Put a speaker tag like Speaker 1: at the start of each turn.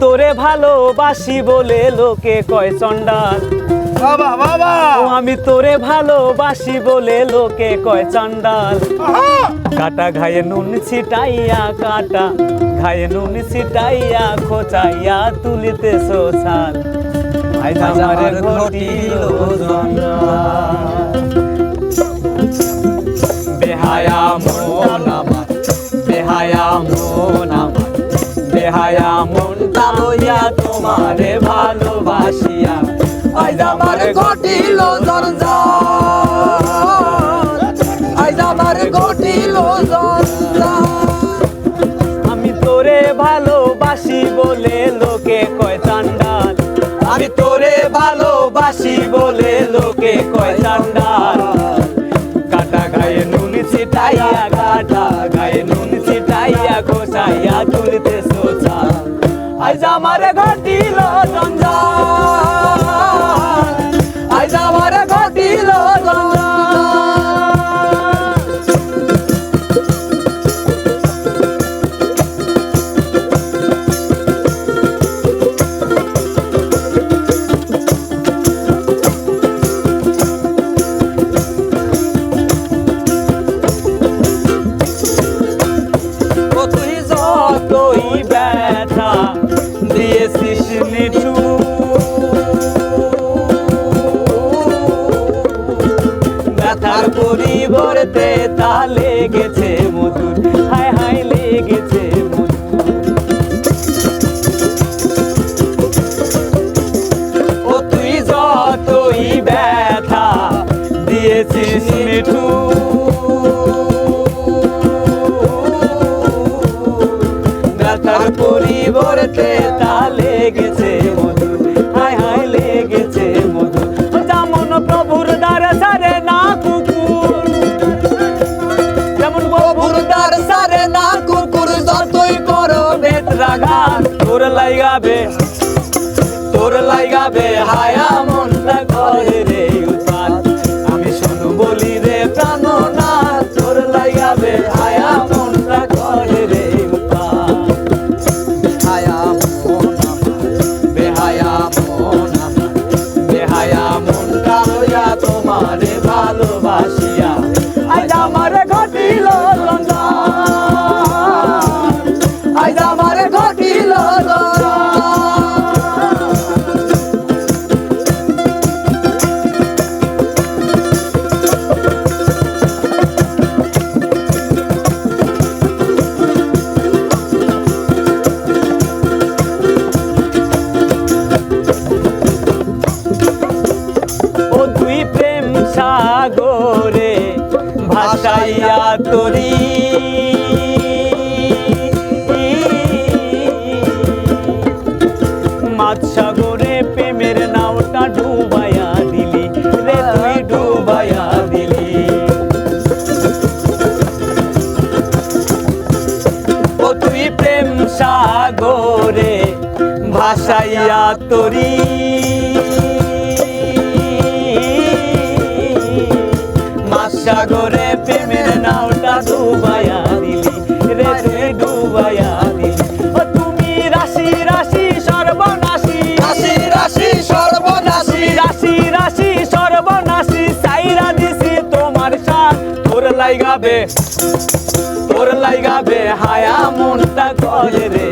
Speaker 1: তোরে ভালোবাসি বলে লোকে কয় চন্ডাল।
Speaker 2: বাবা বাবা
Speaker 1: আমি তোরে ভালোবাসি বলে লোকে কয় চন্ডাল। কাটা ঘায়ে নুন ছিটাইয়া, কাটা ঘায়ে নুন ছিটাইয়া, খোঁচাইয়া তুলিতে সোছাল। আজ আমার ঘটিল জঞ্জাল। বেহায়া মন আমার, বেহায়া মন আমার, বেহায়া মনটা লইয়া তোমারে ভালোবাসিয়া আজ আমার ঘটিল জঞ্জাল। আজ আমার ঘটিল জঞ্জাল। আমি তোরে ভালোবাসি বলে লোকে কয় চান্ডাল। আমি তোরে ভালোবাসি বলে লোকে কয় চান্ডাল। কাটা গায়ে নুন ছিটাইয়া, কাটা গায়ে নুন ছিটাইয়া, খোঁচাইয়া তুলিতে সোছাল। আজ আমার ঘটিল জঞ্জাল। আজ আমার ঘটিল জঞ্জাল। তুই যতই ব্যথা দিয়েছিস নিঠু, ব্যথার পরিবর্তে তা লেগেছে মধুর। হায় হায় লেগেছে মধুর। ও তুই যতই ব্যথা দিয়েছিস নিঠু, ব্যথার পরিবর্তে তা লেগেছে মধুর। হায় হায় লেগেছে মধুর। যেমন প্রভুর দ্বার সারে না কুকুর, যেমন প্রভুর দ্বার সারে না কুকুর, যতই করো বেত্রাঘাত তোর লাইগাবে, তোর লাইগাবে হায়া মনটা করে রে উৎপাত। আমি শোনো বলি রে প্রাণনাথ, তোর লাইগাবে হায়া মনটা করে রে উৎপাত। বেহায়া মন আমার, বেহায়া মন আমার, বেহায়া মনটা লইয়া তোমারে ভালোবাসিয়া আজ আমার ঘটিল জঞ্জাল। আজ আমার ঘটিল জঞ্জাল। ও তুই প্রেম সাগরে ভাসাইয়া তোরি, মাছ সাগরে প্রেমের নাওটা ডুবাইয়া দিলি রে, তুই ডুবাইয়া দিলি। ও তুই প্রেম সাগরে ভাসাইয়া তোরি, সাগরে প্রেমের নাওটা ডুবাইয়া দিলি রে, তুই ডুবাইয়া দিলি। ও তুমি রাশি রাশি সর্বনাশী,
Speaker 2: রাশি রাশি সর্বনাশী,
Speaker 1: রাশি রাশি সর্বনাশী, সাইরা দিছি তোমার সাথ তোর লাইগাবে, তোর লাইগাবে হায়া মনটা করে রে